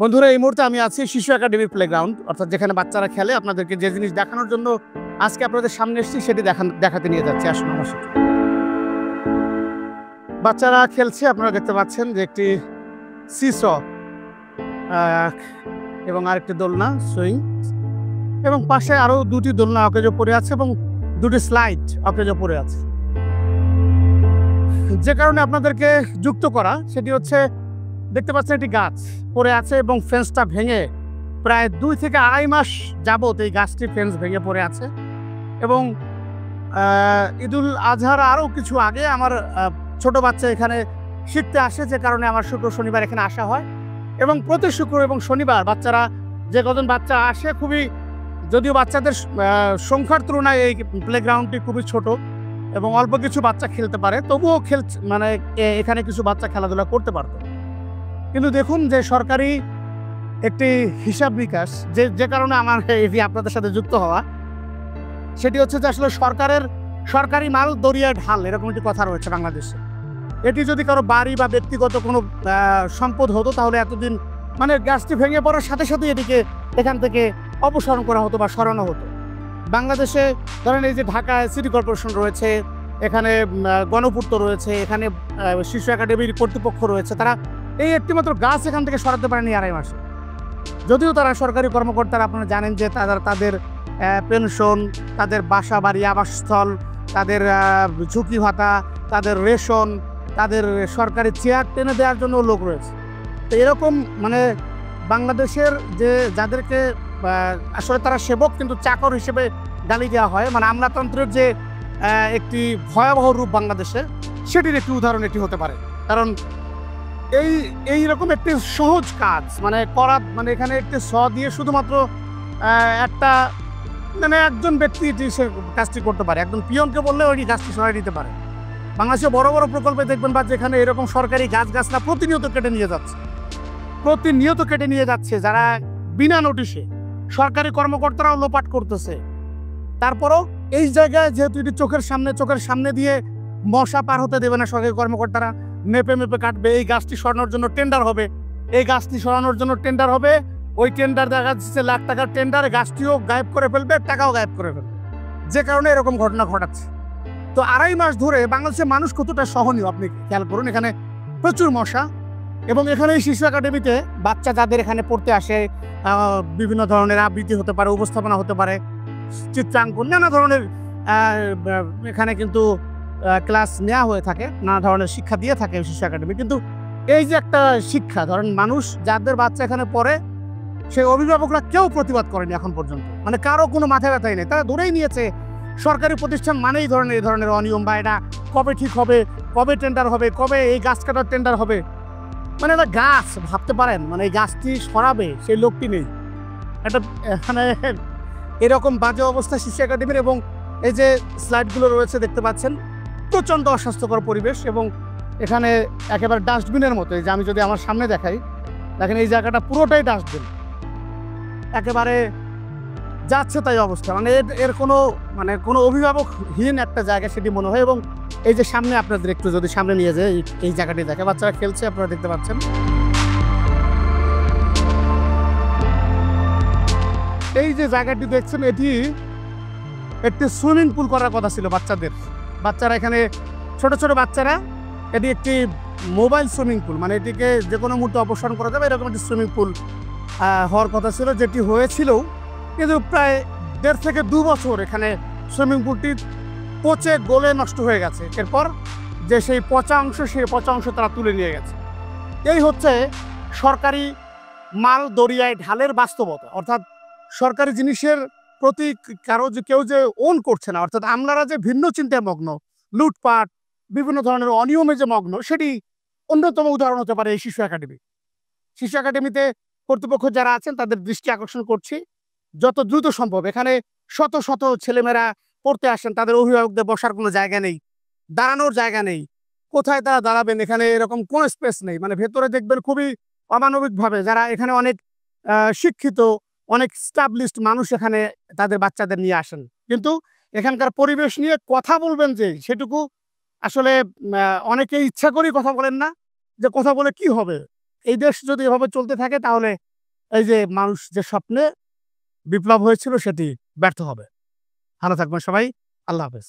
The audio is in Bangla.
বন্ধুরা, এই মুহূর্তে আমি আছি শিশু একাডেমি প্লেগ্রাউন্ড, অর্থাৎ যেখানে বাচ্চারা খেলে। আপনাদেরকে যে জিনিস দেখানোর জন্য আজকে আপনাদের সামনে এসেছি সেটি দেখাতে নিয়ে যাচ্ছি। আসুন আমার সাথে। বাচ্চারা খেলছে, আপনারা দেখতে পাচ্ছেন যে একটি সিস এবং আরেকটি দোলনা সুইং, এবং পাশে আরো দুটি দোলনা অকেজো পড়ে আছে এবং দুটি স্লাইড অকেজো পড়ে আছে। যে কারণে আপনাদেরকে যুক্ত করা সেটি হচ্ছে, দেখতে পাচ্ছেন একটি গাছ পড়ে আছে এবং ফেন্সটা ভেঙে প্রায় 2 থেকে আড়াই মাস যাবত এই গাছটির ফেন্স ভেঙে পড়ে আছে। এবং ঈদুল আজহার আরও কিছু আগে আমার ছোট বাচ্চা এখানে শিখতে আসে, যে কারণে আমার শুক্র শনিবার এখানে আসা হয়। এবং প্রতি শুক্র এবং শনিবার বাচ্চারা, যে কজন বাচ্চা আসে, খুবই, যদিও বাচ্চাদের সংখ্যার তুলনায় এই প্লেগ্রাউন্ডটি খুবই ছোট এবং অল্প কিছু বাচ্চা খেলতে পারে, তবুও মানে এখানে কিছু বাচ্চা খেলাধুলা করতে পারত। কিন্তু দেখুন যে সরকারি একটি হিসাব বিকাশ, যে কারণে আমার এটি আপনাদের সাথে যুক্ত হওয়া, সেটি হচ্ছে যে আসলে সরকারি মাল দরিয়ায় ঢাল, এরকম একটি কথা রয়েছে বাংলাদেশে। এটি যদি কারো বাড়ি বা ব্যক্তিগত কোনো সম্পদ হতো, তাহলে এতদিন মানে গাছটি ভেঙে পড়ার সাথে সাথে এটিকে এখান থেকে অপসারণ করা হতো বা সরানো হতো। বাংলাদেশে ধরেন এই যে ঢাকায় সিটি কর্পোরেশন রয়েছে, এখানে গণপূর্ত রয়েছে, এখানে শিশু একাডেমির কর্তৃপক্ষ রয়েছে, তারা এই একটিমাত্র গাছ এখান থেকে সরাতে পারেনি আড়াই মাসে। যদিও তারা সরকারি কর্মকর্তারা, আপনারা জানেন যে তাদের পেনশন, তাদের বাসা বাড়ি আবাসস্থল, তাদের ঝুঁকি ভাতা, তাদের রেশন, তাদের সরকারি চেয়ার টেনে দেওয়ার জন্য লোক রয়েছে। তো এরকম মানে বাংলাদেশের যাদেরকে আসলে তারা সেবক কিন্তু চাকর হিসেবে গালি দেওয়া হয়, মানে আমলাতন্ত্রের যে একটি ভয়াবহ রূপ বাংলাদেশে, সেটির একটি উদাহরণ এটি হতে পারে। কারণ এইরকম একটি সহজ কাজ মানে করা, মানে এখানে একটি দিয়ে শুধুমাত্র একটা মানে একজন ব্যক্তি সে কাজটি করতে পারে। একজন পিয়নকে বললে ওই গাছটি সরাই দিতে পারে। বাংলাদেশে বড় বড় প্রকল্পে দেখবেন বা যেখানে এরকম সরকারি গাছগাছরা প্রতিনিয়ত কেটে নিয়ে যাচ্ছে, যারা বিনা নোটিশে, সরকারি কর্মকর্তারাও লোপাট করতেছে। তারপরও এই জায়গায় যেহেতু এটি চোখের সামনে দিয়ে মশা পার হতে দেবে না সরকারি কর্মকর্তারা, মেপে কাটবে। এই গাছটি সরানোর জন্য টেন্ডার হবে, ওই টেন্ডার দেখা যাচ্ছে লাখ টাকার টেন্ডার, গাছটিও গায়েব করে ফেলবে, টাকাও গায়েব করে ফেলবে, যে কারণে এরকম ঘটনা ঘটাচ্ছে। তো আড়াই মাস ধরে বাংলাদেশের মানুষ কতটা সহনীয় আপনি খেয়াল করুন। এখানে প্রচুর মশা, এবং এখানে শিশু একাডেমিতে বাচ্চা যাদের এখানে পড়তে আসে, বিভিন্ন ধরনের আবৃত্তি হতে পারে, উপস্থাপনা হতে পারে, চিত্রাঙ্কন, নানা ধরনের এখানে কিন্তু ক্লাস নেওয়া হয়ে থাকে, নানা ধরনের শিক্ষা দিয়ে থাকে শিশু একাডেমি। কিন্তু এই যে একটা শিক্ষা, ধরেন মানুষ যাদের বাচ্চা এখানে পড়ে, সেই অভিভাবকরা কেউ প্রতিবাদ করেনি এখন পর্যন্ত, মানে কারো কোনো মাথা ব্যথাই নেই। তারা ধরেই নিয়েছে সরকারি প্রতিষ্ঠান মানে এই ধরনের অনিয়ম, বা এটা কবে ঠিক হবে, কবে টেন্ডার হবে, কবে এই গাছ কাটার টেন্ডার হবে। মানে একটা গাছ, ভাবতে পারেন, মানে এই গাছটি সরাবে সেই লোকটি নেই। একটা মানে এরকম বাজে অবস্থা শিশু একাডেমির। এবং এই যে স্লাইডগুলো রয়েছে দেখতে পাচ্ছেন, প্রচণ্ড অস্বাস্থ্যকর পরিবেশ। এবং এখানে একেবারে ডাস্টবিনের মতো, এই যে আমি যদি আমার সামনে দেখাই, দেখেন এই জায়গাটা পুরোটাই ডাস্টবিন, একেবারে যাচ্ছে তাই অবস্থা। মানে এর কোনো অভিভাবকহীন একটা জায়গা সেটি মনে হয়। এবং এই যে সামনে, আপনাদের একটু যদি সামনে নিয়ে যায়, এই জায়গাটি দেখে বাচ্চারা খেলছে, আপনারা দেখতে পাচ্ছেন। এই যে জায়গাটি দেখছেন, এটি একটি সুইমিং পুল করার কথা ছিল বাচ্চারা এখানে ছোট বাচ্চারা, এটি একটি মোবাইল সুইমিং পুল, মানে এটিকে যে কোনো মুহূর্তে অপসারণ করা যাবে এরকম একটি সুইমিং পুল হওয়ার কথা ছিল, যেটি হয়েছিল। কিন্তু প্রায় 1.5 থেকে 2 বছর এখানে সুইমিং পুলটি পচে গলে নষ্ট হয়ে গেছে। এরপর যে সেই পচা অংশ তারা তুলে নিয়ে গেছে। এই হচ্ছে সরকারি মাল দরিয়ায় ঢালের বাস্তবতা। অর্থাৎ সরকারি জিনিসের প্রতি কেউ যে ওন করছে না, অর্থাৎ আমলারা যে ভিন্ন চিন্তায় মগ্ন, লুটপাট, বিভিন্ন ধরনের অনিয়মে যে মগ্ন, সেটি অন্যতম উদাহরণ হতে পারে এই শিশু একাডেমিতে কর্তৃপক্ষ যারা আছেন তাদের দৃষ্টি আকর্ষণ করছি, যত দ্রুত সম্ভব এখানে শত ছেলেমেয়েরা পড়তে আসেন, তাদের অভিভাবকদের বসার কোনো জায়গা নেই, দাঁড়ানোর জায়গা নেই, কোথায় তারা দাঁড়াবেন এখানে এরকম কোনো স্পেস নেই। মানে ভেতরে দেখবেন খুবই অমানবিকভাবে যারা এখানে অনেক শিক্ষিত, অনেক স্টাবলিশড মানুষ এখানে তাদের বাচ্চাদের নিয়ে আসেন, কিন্তু এখানকার পরিবেশ নিয়ে কথা বলবেন যে সেটুকু আসলে অনেকে ইচ্ছা করেই কথা বলেন না, যে কথা বলে কি হবে, এই দেশ যদি এভাবে চলতে থাকে তাহলে এই যে মানুষ যে স্বপ্নে বিপ্লব হয়েছিল সেটি ব্যর্থ হবে। ভালো থাকবেন সবাই। আল্লাহ হাফেজ।